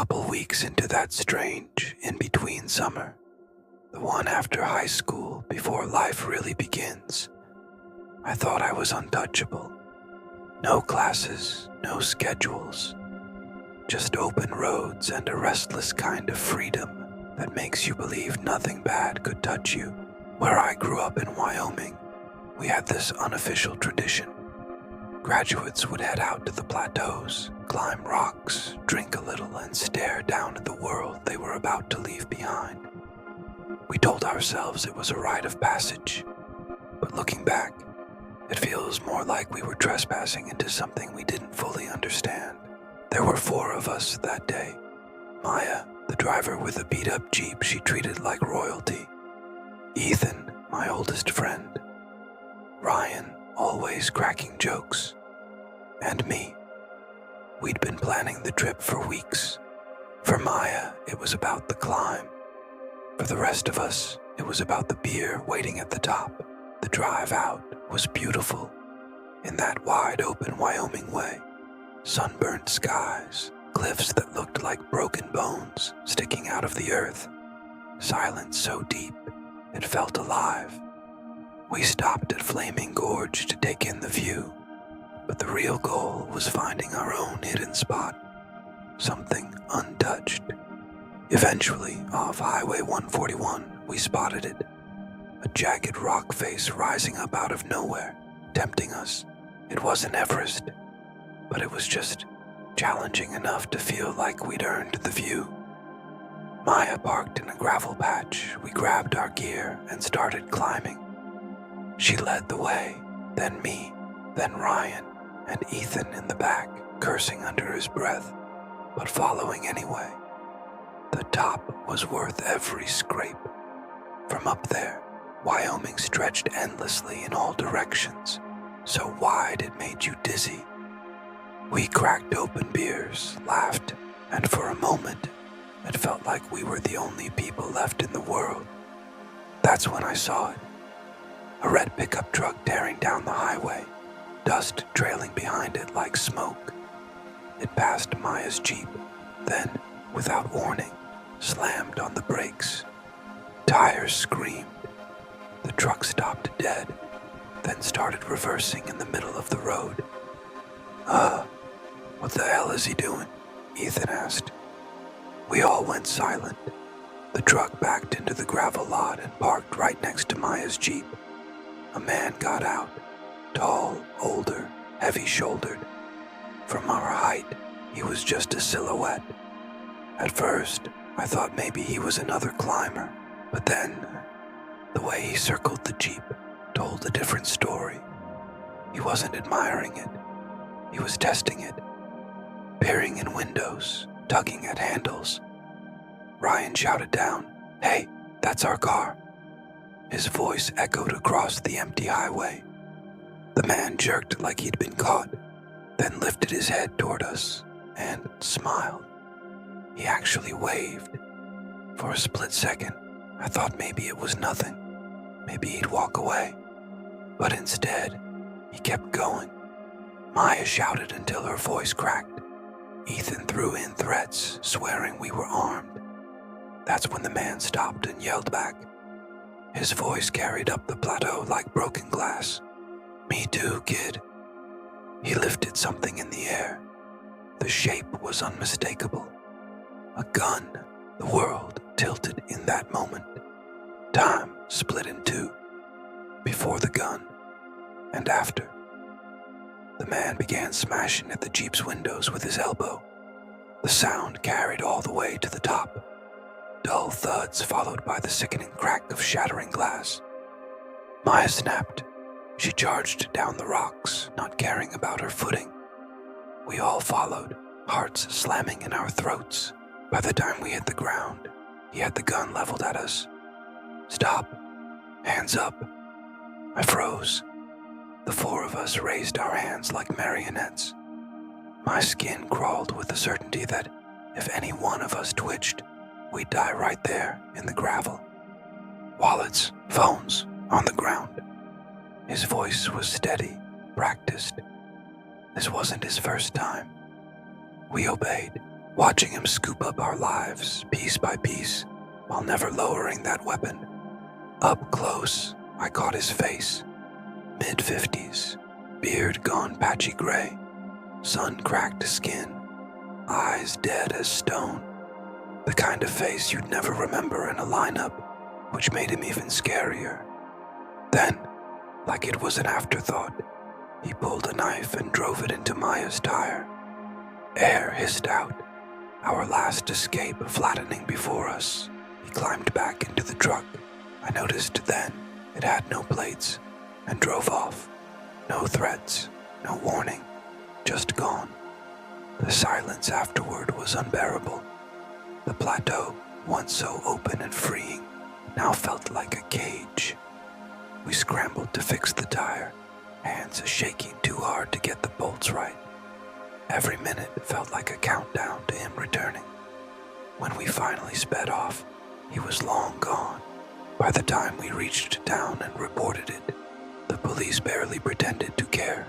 couple weeks into that strange, in-between summer, the one after high school before life really begins, I thought I was untouchable. No classes, no schedules, just open roads and a restless kind of freedom that makes you believe nothing bad could touch you. Where I grew up in Wyoming, we had this unofficial tradition. Graduates would head out to the plateaus, climb rocks, drink a little, and stare down at the world they were about to leave behind. We told ourselves it was a rite of passage, but looking back, it feels more like we were trespassing into something we didn't fully understand. There were 4 of us that day. Maya, the driver with a beat-up Jeep she treated like royalty. Ethan, my oldest friend. Ryan, always cracking jokes. And me. We'd been planning the trip for weeks. For Maya, it was about the climb. For the rest of us, it was about the beer waiting at the top. The drive out was beautiful, in that wide-open Wyoming way. Sunburnt skies, cliffs that looked like broken bones sticking out of the earth. Silence so deep, it felt alive. We stopped at Flaming Gorge to take in the view, but the real goal was finding our own hidden spot, something untouched. Eventually, off Highway 141, we spotted it. A jagged rock face rising up out of nowhere, tempting us. It wasn't Everest, but it was just challenging enough to feel like we'd earned the view. Maya parked in a gravel patch. We grabbed our gear and started climbing. She led the way, then me, then Ryan, and Ethan in the back, cursing under his breath, but following anyway. The top was worth every scrape. From up there, Wyoming stretched endlessly in all directions, so wide it made you dizzy. We cracked open beers, laughed, and for a moment, it felt like we were the only people left in the world. That's when I saw it. A red pickup truck tearing down the highway, dust trailing behind it like smoke. It passed Maya's Jeep, then, without warning, slammed on the brakes. Tires screamed. The truck stopped dead, then started reversing in the middle of the road. What the hell is he doing? Ethan asked. We all went silent. The truck backed into the gravel lot and parked right next to Maya's Jeep. A man got out, tall, older, heavy-shouldered. From our height, he was just a silhouette. At first, I thought maybe he was another climber, but then, the way he circled the Jeep told a different story. He wasn't admiring it. He was testing it, peering in windows, tugging at handles. Ryan shouted down, "Hey, that's our car." His voice echoed across the empty highway. The man jerked like he'd been caught, then lifted his head toward us and smiled. He actually waved. For a split second, I thought maybe it was nothing. Maybe he'd walk away. But instead, he kept going. Maya shouted until her voice cracked. Ethan threw in threats, swearing we were armed. That's when the man stopped and yelled back. His voice carried up the plateau like broken glass. "Me too, kid." He lifted something in the air. The shape was unmistakable. A gun. The world tilted in that moment. Time split in two. Before the gun, and after. The man began smashing at the Jeep's windows with his elbow. The sound carried all the way to the top. Dull thuds followed by the sickening crack of shattering glass. Maya snapped. She charged down the rocks, not caring about her footing. We all followed, hearts slamming in our throats. By the time we hit the ground, he had the gun leveled at us. "Stop. Hands up." I froze. The four of us raised our hands like marionettes. My skin crawled with the certainty that if any one of us twitched, we'd die right there in the gravel. Wallets, phones, on the ground. His voice was steady, practiced. This wasn't his first time. We obeyed, watching him scoop up our lives piece by piece while never lowering that weapon. Up close, I caught his face, mid-50s, beard gone patchy gray, sun-cracked skin, eyes dead as stone, the kind of face you'd never remember in a lineup, which made him even scarier. Then, like it was an afterthought, he pulled a knife and drove it into Maya's tire. Air hissed out, our last escape flattening before us. He climbed back into the truck. I noticed then it had no plates, and drove off. No threats, no warning, just gone. The silence afterward was unbearable. The plateau, once so open and freeing, now felt like a cage. We scrambled to fix the tire, hands shaking too hard to get the bolts right. Every minute felt like a countdown to him returning. When we finally sped off, he was long gone. By the time we reached town and reported it, the police barely pretended to care.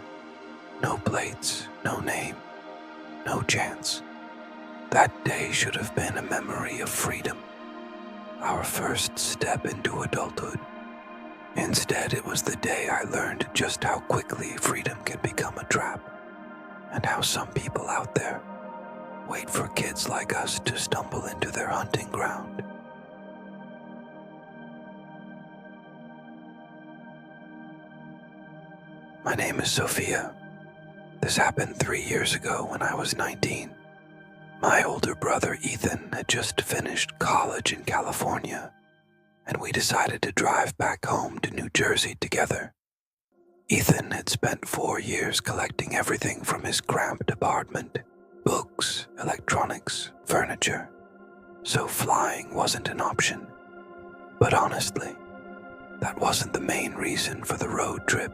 No plates, no name, no chance. That day should have been a memory of freedom, our first step into adulthood. Instead, it was the day I learned just how quickly freedom can become a trap, and how some people out there wait for kids like us to stumble into their hunting ground. My name is Sophia. This happened 3 years ago when I was 19. My older brother Ethan had just finished college in California, and we decided to drive back home to New Jersey together. Ethan had spent 4 years collecting everything from his cramped apartment, books, electronics, furniture, so flying wasn't an option. But honestly, that wasn't the main reason for the road trip.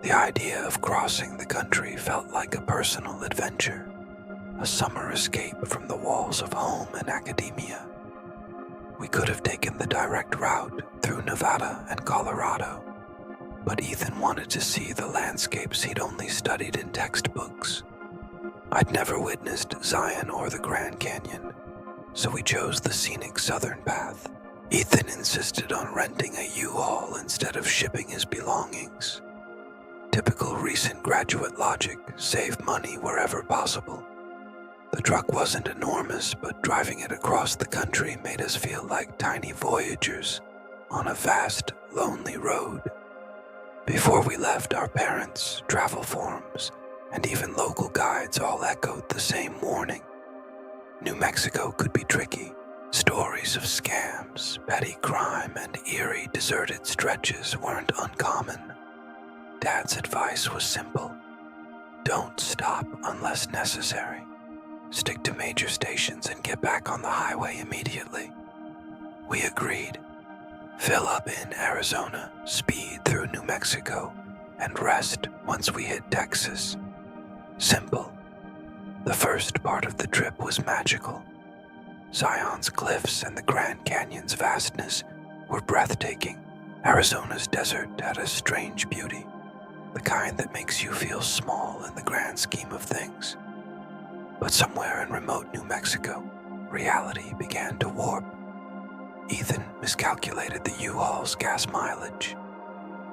The idea of crossing the country felt like a personal adventure, a summer escape from the walls of home and academia. We could have taken the direct route through Nevada and Colorado, but Ethan wanted to see the landscapes he'd only studied in textbooks. I'd never witnessed Zion or the Grand Canyon, so we chose the scenic southern path. Ethan insisted on renting a U-Haul instead of shipping his belongings. Typical recent graduate logic, save money wherever possible. The truck wasn't enormous, but driving it across the country made us feel like tiny voyagers on a vast, lonely road. Before we left, our parents, travel forums, and even local guides all echoed the same warning. New Mexico could be tricky. Stories of scams, petty crime, and eerie, deserted stretches weren't uncommon. Dad's advice was simple. Don't stop unless necessary. Stick to major stations and get back on the highway immediately. We agreed. Fill up in Arizona, speed through New Mexico, and rest once we hit Texas. Simple. The first part of the trip was magical. Zion's cliffs and the Grand Canyon's vastness were breathtaking. Arizona's desert had a strange beauty, the kind that makes you feel small in the grand scheme of things. But somewhere in remote New Mexico, reality began to warp. Ethan miscalculated the U-Haul's gas mileage.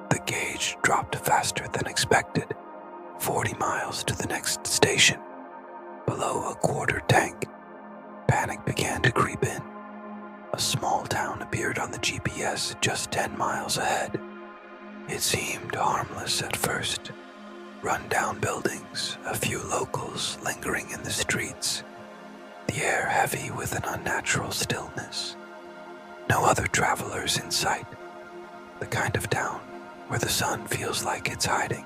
The gauge dropped faster than expected, 40 miles to the next station, below a quarter tank. Panic began to creep in. A small town appeared on the GPS just 10 miles ahead. It seemed harmless at first. Run-down buildings, a few locals lingering in the streets, the air heavy with an unnatural stillness. No other travelers in sight. The kind of town where the sun feels like it's hiding.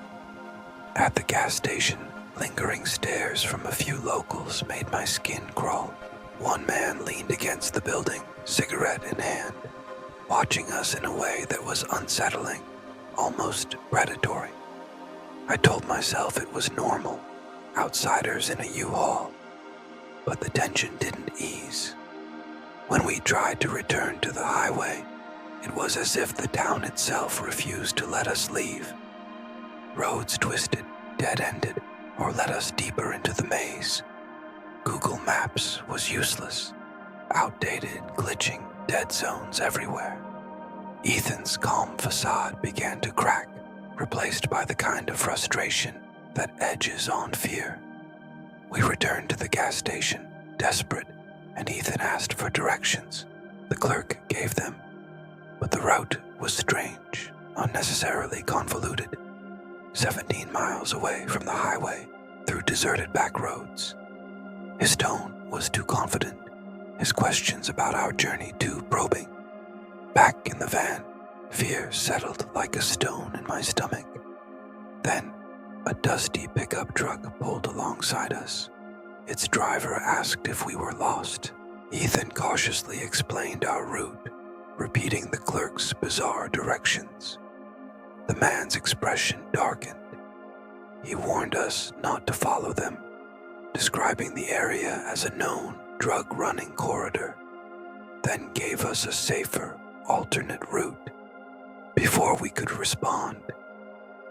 At the gas station, lingering stares from a few locals made my skin crawl. One man leaned against the building, cigarette in hand, watching us in a way that was unsettling, almost predatory. I told myself it was normal, outsiders in a U-Haul, but the tension didn't ease. When we tried to return to the highway, it was as if the town itself refused to let us leave. Roads twisted, dead-ended, or led us deeper into the maze. Google Maps was useless. Outdated, glitching, dead zones everywhere. Ethan's calm facade began to crack, replaced by the kind of frustration that edges on fear. We returned to the gas station, desperate, and Ethan asked for directions. The clerk gave them, but the route was strange, unnecessarily convoluted. 17 miles away from the highway, through deserted backroads. His tone was too confident, his questions about our journey too probing. Back in the van, fear settled like a stone in my stomach. Then, a dusty pickup truck pulled alongside us. Its driver asked if we were lost. Ethan cautiously explained our route, repeating the clerk's bizarre directions. The man's expression darkened. He warned us not to follow them, describing the area as a known drug-running corridor, then gave us a safer, alternate route. Before we could respond,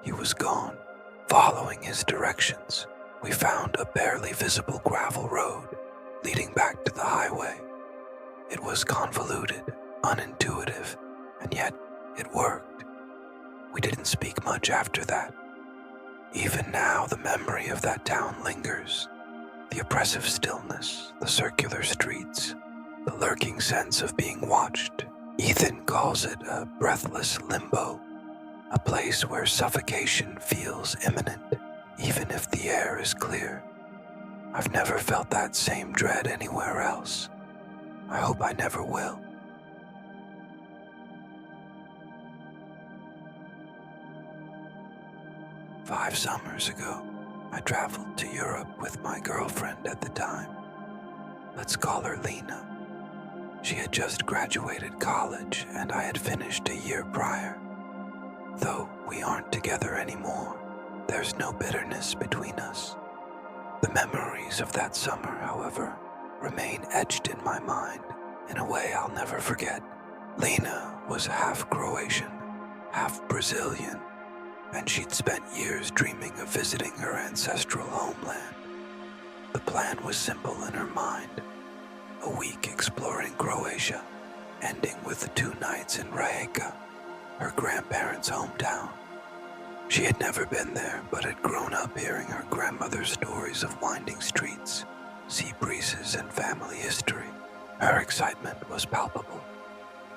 he was gone. Following his directions, we found a barely visible gravel road leading back to the highway. It was convoluted, unintuitive, and yet it worked. We didn't speak much after that. Even now, the memory of that town lingers. The oppressive stillness, the circular streets, the lurking sense of being watched. Ethan calls it a breathless limbo, a place where suffocation feels imminent, even if the air is clear. I've never felt that same dread anywhere else. I hope I never will. Five summers ago, I traveled to Europe with my girlfriend at the time. Let's call her Lena. She had just graduated college and I had finished a year prior. Though we aren't together anymore, there's no bitterness between us. The memories of that summer, however, remain etched in my mind in a way I'll never forget. Lena was half Croatian, half Brazilian, and she'd spent years dreaming of visiting her ancestral homeland. The plan was simple in her mind: a week exploring Croatia, ending with 2 nights in Rijeka, her grandparents' hometown. She had never been there, but had grown up hearing her grandmother's stories of winding streets, sea breezes, and family history. Her excitement was palpable,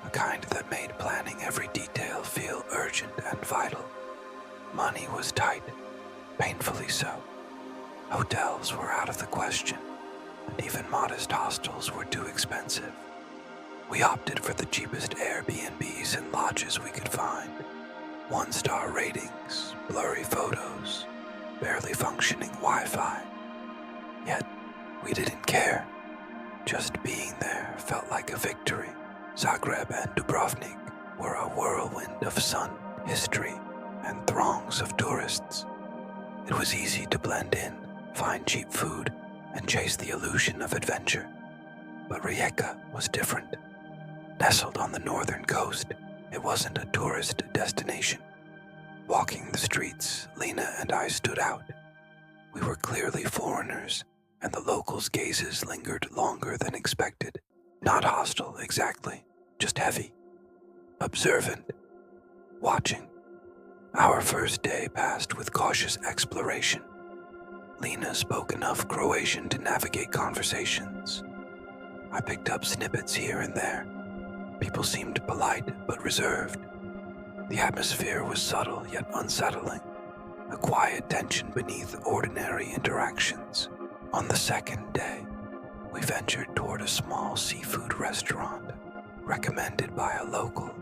a kind that made planning every detail feel urgent and vital. Money was tight, painfully so. Hotels were out of the question, and even modest hostels were too expensive. We opted for the cheapest Airbnbs and lodges we could find. 1-star ratings, blurry photos, barely functioning Wi-Fi. Yet, we didn't care. Just being there felt like a victory. Zagreb and Dubrovnik were a whirlwind of sun, history, and throngs of tourists. It was easy to blend in, find cheap food, and chase the illusion of adventure. But Rijeka was different. Nestled on the northern coast, it wasn't a tourist destination. Walking the streets, Lena and I stood out. We were clearly foreigners, and the locals' gazes lingered longer than expected. Not hostile, exactly, just heavy. Observant. Watching. Our first day passed with cautious exploration. Lena spoke enough Croatian to navigate conversations. I picked up snippets here and there. People seemed polite but reserved. The atmosphere was subtle yet unsettling, a quiet tension beneath ordinary interactions. On the second day, we ventured toward a small seafood restaurant, recommended by a local.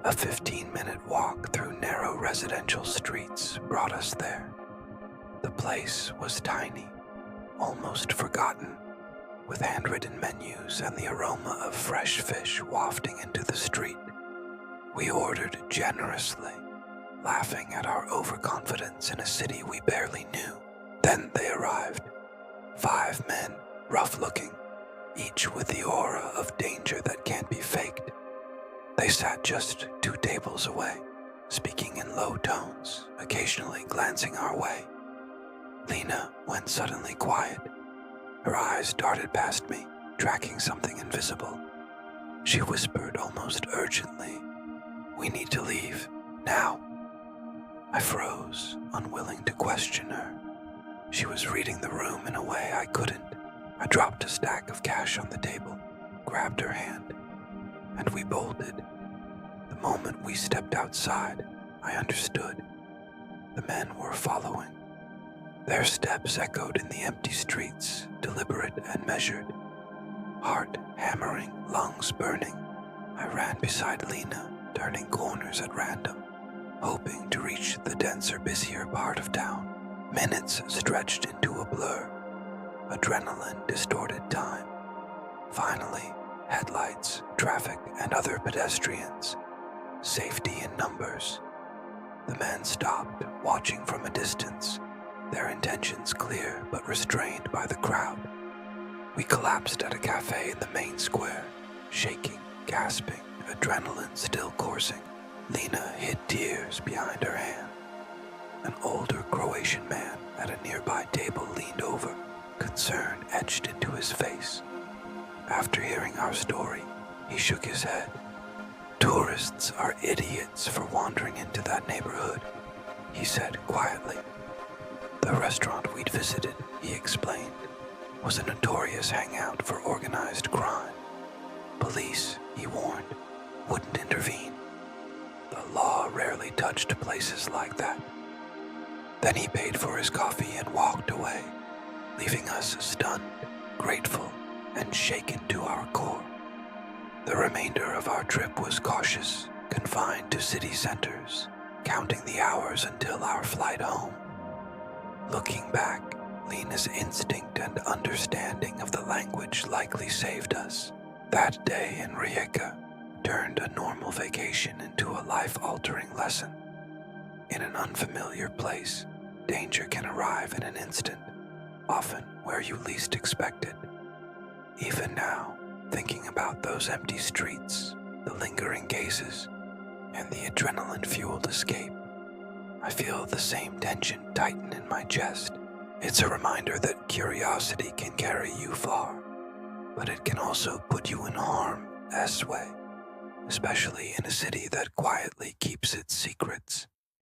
A 15-minute walk through narrow residential streets brought us there. The place was tiny, almost forgotten, with handwritten menus and the aroma of fresh fish wafting into the street. We ordered generously, laughing at our overconfidence in a city we barely knew. Then they arrived. 5 men, rough-looking, each with the aura of danger that can't be faked. They sat just 2 tables away, speaking in low tones, occasionally glancing our way. Lena went suddenly quiet. Her eyes darted past me, tracking something invisible. She whispered almost urgently, "We need to leave, now." I froze, unwilling to question her. She was reading the room in a way I couldn't. I dropped a stack of cash on the table, grabbed her hand, and we bolted. The moment we stepped outside, I understood. The men were following. Their steps echoed in the empty streets, deliberate and measured. Heart hammering, lungs burning. I ran beside Lena, turning corners at random, hoping to reach the denser, busier part of town. Minutes stretched into a blur. Adrenaline distorted time. Finally, headlights, traffic, and other pedestrians. Safety in numbers. The men stopped, watching from a distance, their intentions clear but restrained by the crowd. We collapsed at a cafe in the main square, shaking, gasping, adrenaline still coursing. Lena hid tears behind her hand. An older Croatian man at a nearby table leaned over, concern etched into his face. After hearing our story, he shook his head. "Tourists are idiots for wandering into that neighborhood," he said quietly. "The restaurant we'd visited," he explained, "was a notorious hangout for organized crime. Police," he warned, "wouldn't intervene. The law rarely touched places like that." Then he paid for his coffee and walked away, leaving us stunned, grateful, and shaken to our core. The remainder of our trip was cautious, confined to city centers, counting the hours until our flight home. Looking back, Lena's instinct and understanding of the language likely saved us. That day in Rijeka turned a normal vacation into a life-altering lesson. In an unfamiliar place, danger can arrive in an instant, often where you least expect it. Even now, thinking about those empty streets, the lingering gazes, and the adrenaline-fueled escape, I feel the same tension tighten in my chest. It's a reminder that curiosity can carry you far, but it can also put you in harm's way, especially in a city that quietly keeps its secrets.